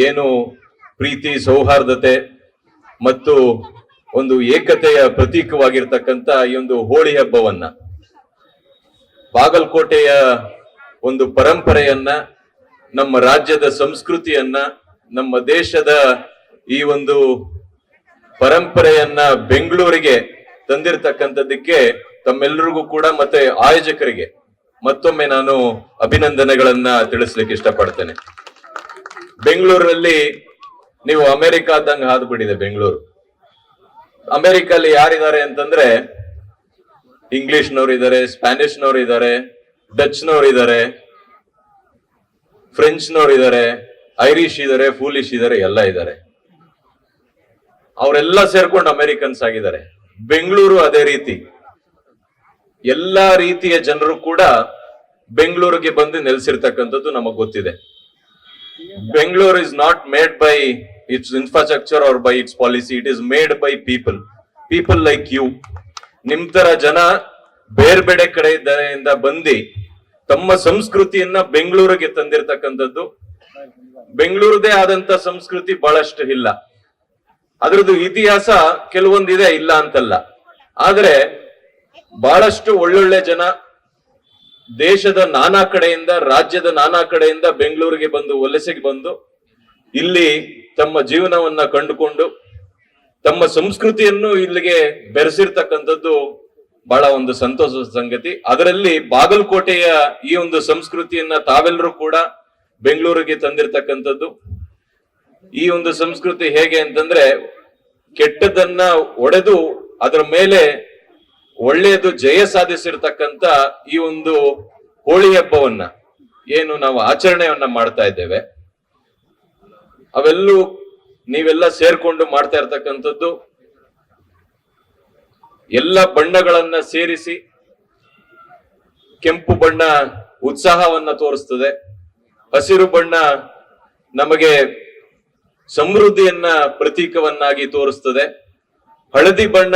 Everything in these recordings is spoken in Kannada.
ಏನು ಪ್ರೀತಿ ಸೌಹಾರ್ದತೆ ಮತ್ತು ಒಂದು ಏಕತೆಯ ಪ್ರತೀಕವಾಗಿರ್ತಕ್ಕಂಥ ಈ ಒಂದು ಹೋಳಿ ಹಬ್ಬವನ್ನ, ಬಾಗಲಕೋಟೆಯ ಒಂದು ಪರಂಪರೆಯನ್ನ, ನಮ್ಮ ರಾಜ್ಯದ ಸಂಸ್ಕೃತಿಯನ್ನ, ನಮ್ಮ ದೇಶದ ಈ ಒಂದು ಪರಂಪರೆಯನ್ನ ಬೆಂಗಳೂರಿಗೆ ತಂದಿರತಕ್ಕಂಥದ್ದಕ್ಕೆ ತಮ್ಮೆಲ್ಲರಿಗೂ ಕೂಡ ಮತ್ತೆ ಆಯೋಜಕರಿಗೆ ಮತ್ತೊಮ್ಮೆ ನಾನು ಅಭಿನಂದನೆಗಳನ್ನ ತಿಳಿಸ್ಲಿಕ್ಕೆ ಇಷ್ಟಪಡ್ತೇನೆ. ಬೆಂಗಳೂರಲ್ಲಿ ನೀವು ಅಮೆರಿಕಾದಂಗ ಹಾದ್ಬಿಟ್ಟಿದೆ ಬೆಂಗಳೂರು. ಅಮೆರಿಕಲ್ಲಿ ಯಾರಿದ್ದಾರೆ ಅಂತಂದ್ರೆ ಇಂಗ್ಲಿಷ್ನವ್ರು ಇದ್ದಾರೆ, ಸ್ಪ್ಯಾನಿಷ್ನವ್ರು ಇದ್ದಾರೆ, ಡಚ್ನವ್ರು ಇದ್ದಾರೆ, ಫ್ರೆಂಚ್ನವ್ರು ಇದ್ದಾರೆ, ಐರಿಷ್ ಇದ್ದಾರೆ, ಫೂಲಿಶ್ ಇದ್ದಾರೆ, ಎಲ್ಲ ಇದ್ದಾರೆ. ಅವರೆಲ್ಲ ಸೇರ್ಕೊಂಡು ಅಮೆರಿಕನ್ಸ್ ಆಗಿದ್ದಾರೆ. ಬೆಂಗಳೂರು ಅದೇ ರೀತಿ. ಎಲ್ಲಾ ರೀತಿಯ ಜನರು ಕೂಡ ಬೆಂಗಳೂರಿಗೆ ಬಂದು ನೆಲೆಸಿರ್ತಕ್ಕಂಥದ್ದು ನಮಗ್ ಗೊತ್ತಿದೆ. Bengaluru is not made by its infrastructure or by its policy, it is made by people like you. ನಿಮ್ ತರ ಜನ ಬೇರೆ ಬೇರೆ ಕಡೆಯಿಂದ ಬಂದು ತಮ್ಮ ಸಂಸ್ಕೃತಿಯನ್ನ ಬೆಂಗಳೂರಿಗೆ ತಂದಿರತಕ್ಕಂಥದ್ದು. ಬೆಂಗಳೂರದೇ ಆದಂತ ಸಂಸ್ಕೃತಿ ಬಹಳಷ್ಟು ಇಲ್ಲ, ಅದರದ್ದು ಇತಿಹಾಸ ಕೆಲವೊಂದಿದೆ, ಇಲ್ಲ ಅಂತಲ್ಲ. ಆದ್ರೆ ಬಹಳಷ್ಟು ಒಳ್ಳೊಳ್ಳೆ ಜನ ದೇಶದ ನಾನಾ ಕಡೆಯಿಂದ, ರಾಜ್ಯದ ನಾನಾ ಕಡೆಯಿಂದ ಬೆಂಗಳೂರಿಗೆ ಬಂದು ವಲಸೆಗೆ ಬಂದು ಇಲ್ಲಿ ತಮ್ಮ ಜೀವನವನ್ನ ಕಂಡುಕೊಂಡು ತಮ್ಮ ಸಂಸ್ಕೃತಿಯನ್ನು ಇಲ್ಲಿಗೆ ಬೆರೆಸಿರ್ತಕ್ಕಂಥದ್ದು ಬಹಳ ಒಂದು ಸಂತೋಷದ ಸಂಗತಿ. ಅದರಲ್ಲಿ ಬಾಗಲಕೋಟೆಯ ಈ ಒಂದು ಸಂಸ್ಕೃತಿಯನ್ನ ತಾವೆಲ್ಲರೂ ಕೂಡ ಬೆಂಗಳೂರಿಗೆ ತಂದಿರತಕ್ಕಂಥದ್ದು. ಈ ಒಂದು ಸಂಸ್ಕೃತಿ ಹೇಗೆ ಅಂತಂದ್ರೆ, ಕೆಟ್ಟದನ್ನ ಒಡೆದು ಅದರ ಮೇಲೆ ಒಳ್ಳೆಯದು ಜಯ ಸಾಧಿಸಿರ್ತಕ್ಕಂಥ ಈ ಒಂದು ಹೋಳಿ ಹಬ್ಬವನ್ನ ಏನು ನಾವು ಆಚರಣೆಯನ್ನ ಮಾಡ್ತಾ ಇದ್ದೇವೆ, ಅವೆಲ್ಲೂ ನೀವೆಲ್ಲ ಸೇರ್ಕೊಂಡು ಮಾಡ್ತಾ ಇರ್ತಕ್ಕಂಥದ್ದು. ಎಲ್ಲ ಬಣ್ಣಗಳನ್ನ ಸೇರಿಸಿ, ಕೆಂಪು ಬಣ್ಣ ಉತ್ಸಾಹವನ್ನ ತೋರಿಸ್ತದೆ, ಹಸಿರು ಬಣ್ಣ ನಮಗೆ ಸಮೃದ್ಧಿಯನ್ನ ಪ್ರತೀಕವನ್ನಾಗಿ ತೋರಿಸ್ತದೆ, ಹಳದಿ ಬಣ್ಣ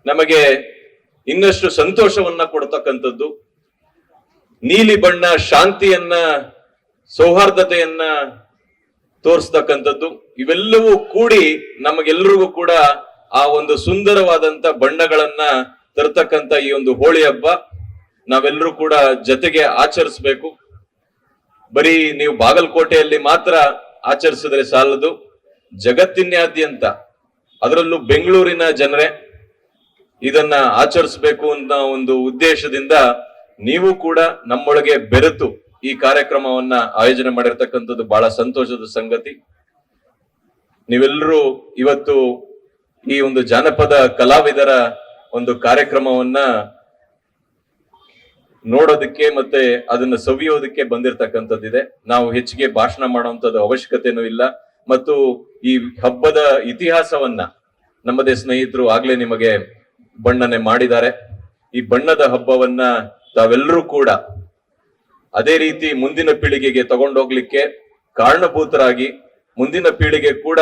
ನಮಗೆ ಇನ್ನಷ್ಟು ಸಂತೋಷವನ್ನ ಕೊಡ್ತಕ್ಕಂಥದ್ದು, ನೀಲಿ ಬಣ್ಣ ಶಾಂತಿಯನ್ನ ಸೌಹಾರ್ದತೆಯನ್ನ ತೋರಿಸ್ತಕ್ಕಂಥದ್ದು. ಇವೆಲ್ಲವೂ ಕೂಡಿ ನಮಗೆಲ್ಲರಿಗೂ ಕೂಡ ಆ ಒಂದು ಸುಂದರವಾದಂತ ಬಣ್ಣಗಳನ್ನ ತರ್ತಕ್ಕಂಥ ಈ ಒಂದು ಹೋಳಿ ಹಬ್ಬ ನಾವೆಲ್ಲರೂ ಕೂಡ ಜೊತೆಗೆ ಆಚರಿಸ್ಬೇಕು. ಬರೀ ನೀವು ಬಾಗಲಕೋಟೆಯಲ್ಲಿ ಮಾತ್ರ ಆಚರಿಸಿದ್ರೆ ಸಾಲದು, ಜಗತ್ತಿನಾದ್ಯಂತ, ಅದರಲ್ಲೂ ಬೆಂಗಳೂರಿನ ಜನರೇ ಇದನ್ನ ಆಚರಿಸಬೇಕು ಅನ್ನೋ ಒಂದು ಉದ್ದೇಶದಿಂದ ನೀವು ಕೂಡ ನಮ್ಮೊಳಗೆ ಬೆರೆತು ಈ ಕಾರ್ಯಕ್ರಮವನ್ನ ಆಯೋಜನೆ ಮಾಡಿರ್ತಕ್ಕಂಥದ್ದು ಬಹಳ ಸಂತೋಷದ ಸಂಗತಿ. ನೀವೆಲ್ಲರೂ ಇವತ್ತು ಈ ಒಂದು ಜಾನಪದ ಕಲಾವಿದರ ಒಂದು ಕಾರ್ಯಕ್ರಮವನ್ನ ನೋಡೋದಕ್ಕೆ ಮತ್ತೆ ಅದನ್ನ ಸವಿಯೋದಕ್ಕೆ ಬಂದಿರತಕ್ಕಂಥದ್ದಿದೆ. ನಾವು ಹೆಚ್ಚಿಗೆ ಭಾಷಣ ಮಾಡುವಂತದ್ದು ಅವಶ್ಯಕತೆನೂ ಇಲ್ಲ. ಮತ್ತು ಈ ಹಬ್ಬದ ಇತಿಹಾಸವನ್ನ ನಮ್ಮದೇ ಸ್ನೇಹಿತರು ಆಗ್ಲೇ ನಿಮಗೆ ಬಣ್ಣನೆ ಮಾಡಿದ್ದಾರೆ. ಈ ಬಣ್ಣದ ಹಬ್ಬವನ್ನ ತಾವೆಲ್ಲರೂ ಕೂಡ ಅದೇ ರೀತಿ ಮುಂದಿನ ಪೀಳಿಗೆಗೆ ತಗೊಂಡೋಗ್ಲಿಕ್ಕೆ ಕಾರಣಭೂತರಾಗಿ, ಮುಂದಿನ ಪೀಳಿಗೆ ಕೂಡ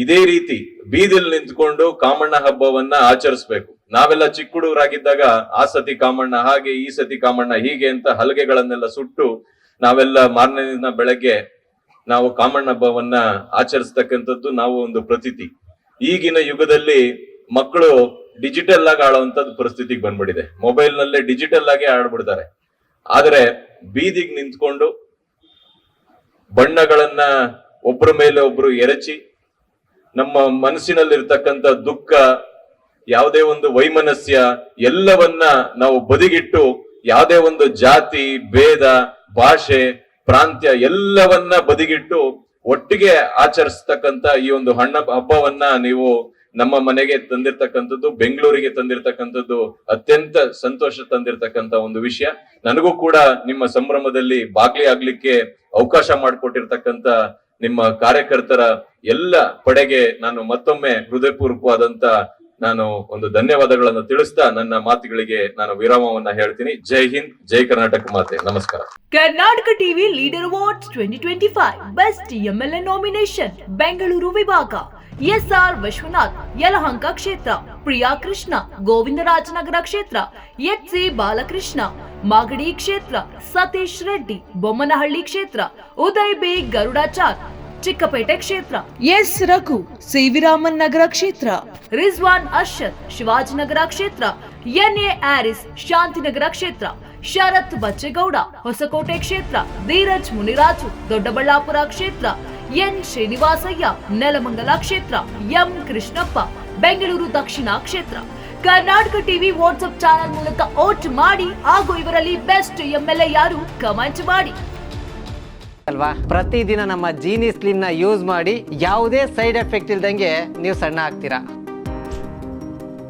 ಇದೇ ರೀತಿ ಬೀದಿಲ್ ನಿಂತ್ಕೊಂಡು ಕಾಮಣ್ಣ ಹಬ್ಬವನ್ನ ಆಚರಿಸ್ಬೇಕು. ನಾವೆಲ್ಲ ಚಿಕ್ಕ ಹುಡುಗರಾಗಿದ್ದಾಗ ಆ ಸತಿ ಕಾಮಣ್ಣ ಹಾಗೆ, ಈ ಸತಿ ಕಾಮಣ್ಣ ಹೀಗೆ ಅಂತ ಹಲಗೆಗಳನ್ನೆಲ್ಲ ಸುಟ್ಟು ನಾವೆಲ್ಲ ಮಾರನೇ ದಿನ ಬೆಳಗ್ಗೆ ನಾವು ಕಾಮಣ್ಣ ಹಬ್ಬವನ್ನ ಆಚರಿಸ್ತಕ್ಕಂಥದ್ದು ನಾವು ಒಂದು ಪ್ರತೀತಿ. ಈಗಿನ ಯುಗದಲ್ಲಿ ಮಕ್ಕಳು ಡಿಜಿಟಲ್ ಆಗಿ ಆಡುವಂತದ್ದು ಪರಿಸ್ಥಿತಿಗೆ ಬಂದ್ಬಿಟ್ಟಿದೆ. ಮೊಬೈಲ್ ನಲ್ಲೇ ಡಿಜಿಟಲ್ ಆಗಿ ಆಡ್ಬಿಡ್ತಾರೆ. ಆದ್ರೆ ಬೀದಿಗೆ ನಿಂತ್ಕೊಂಡು ಬಣ್ಣಗಳನ್ನ ಒಬ್ಬರ ಮೇಲೆ ಒಬ್ರು ಎರಚಿ, ನಮ್ಮ ಮನಸ್ಸಿನಲ್ಲಿರ್ತಕ್ಕಂಥ ದುಃಖ, ಯಾವುದೇ ಒಂದು ವೈಮನಸ್ಯ ಎಲ್ಲವನ್ನ ನಾವು ಬದಿಗಿಟ್ಟು, ಯಾವುದೇ ಒಂದು ಜಾತಿ ಭೇದ, ಭಾಷೆ, ಪ್ರಾಂತ್ಯ ಎಲ್ಲವನ್ನ ಬದಿಗಿಟ್ಟು ಒಟ್ಟಿಗೆ ಆಚರಿಸ್ತಕ್ಕಂಥ ಈ ಒಂದು ಹಬ್ಬವನ್ನ ನೀವು ನಮ್ಮ ಮನೆಗೆ ತಂದಿರ್ತಕ್ಕಂಥದ್ದು, ಬೆಂಗಳೂರಿಗೆ ತಂದಿರ್ತಕ್ಕಂಥದ್ದು ಅತ್ಯಂತ ಸಂತೋಷ ತಂದಿರ್ತಕ್ಕಂಥ ಒಂದು ವಿಷಯ. ನನಗೂ ಕೂಡ ನಿಮ್ಮ ಸಂಭ್ರಮದಲ್ಲಿ ಆಗ್ಲಿಕ್ಕೆ ಅವಕಾಶ ಮಾಡಿಕೊಟ್ಟಿರ್ತಕ್ಕಂಥ ನಿಮ್ಮ ಕಾರ್ಯಕರ್ತರ ಎಲ್ಲ ಪಡೆಗೆ ನಾನು ಮತ್ತೊಮ್ಮೆ ಹೃದಯಪೂರ್ವಕವಾದಂತ ನಾನು ಒಂದು ಧನ್ಯವಾದಗಳನ್ನು ತಿಳಿಸ್ತಾ ನನ್ನ ಮಾತುಗಳಿಗೆ ನಾನು ವಿರಾಮವನ್ನ ಹೇಳ್ತೀನಿ. ಜೈ ಹಿಂದ್, ಜೈ ಕರ್ನಾಟಕ ಮಾತೆ. ನಮಸ್ಕಾರ. Karnataka TV leader awards 2025 best MLA nomination Bengaluru ವಿಭಾಗ ಎಸ್ಆರ್ ವಿಶ್ವನಾಥ್ ಯಲಹಂಕ ಕ್ಷೇತ್ರ, ಪ್ರಿಯಾ ಕೃಷ್ಣ ಗೋವಿಂದರಾಜನಗರ ಕ್ಷೇತ್ರ, ಎಚ್ಸಿ ಬಾಲಕೃಷ್ಣ ಮಾಗಡಿ ಕ್ಷೇತ್ರ, ಸತೀಶ್ ರೆಡ್ಡಿ ಬೊಮ್ಮನಹಳ್ಳಿ ಕ್ಷೇತ್ರ, ಉದಯ್ ಬಿ ಗರುಡಾಚಾರ್ ಚಿಕ್ಕಪೇಟೆ ಕ್ಷೇತ್ರ. ಎಸ್ ರಘು, ಸಿವಿರಾಮನ್ ನಗರ ಕ್ಷೇತ್ರ. ರಿಜ್ವಾನ್ ಅರ್ಷದ್, ಶಿವಾಜಿನಗರ ಕ್ಷೇತ್ರ. ಎನ್ಎ ಆರಿಸ್, ಶಾಂತಿನಗರ ಕ್ಷೇತ್ರ. ಶರತ್ ಬಚ್ಚೇಗೌಡ, ಹೊಸಕೋಟೆ ಕ್ಷೇತ್ರ. ಧೀರಜ್ ಮುನಿರಾಜು, ದೊಡ್ಡಬಳ್ಳಾಪುರ ಕ್ಷೇತ್ರ. ಎನ್ ಶ್ರೀನಿವಾಸಯ್ಯ, ನೆಲಮಂಗಲ ಕ್ಷೇತ್ರ. ಎಂ ಕೃಷ್ಣಪ್ಪ, ಬೆಂಗಳೂರು ದಕ್ಷಿಣ ಕ್ಷೇತ್ರ. ಕರ್ನಾಟಕ ಟಿವಿ ವಾಟ್ಸ್ಆಪ್ ಚಾನೆಲ್ ಮೂಲಕ ವೋಟ್ ಮಾಡಿ ಹಾಗೂ ಇವರಲ್ಲಿ ಬೆಸ್ಟ್ ಎಂಎಲ್ಎ ಯಾರು ಕಮೆಂಟ್ ಮಾಡಿ ಅಲ್ವಾ. ಪ್ರತಿದಿನ ನಮ್ಮ ಜೀನಿ ಸ್ಲಿಮ್ ನ ಯೂಸ್ ಮಾಡಿ ಯಾವುದೇ ಸೈಡ್ ಎಫೆಕ್ಟ್ ಇಲ್ದಂಗೆ ನೀವು ಸಣ್ಣ ಆಗ್ತೀರಾ.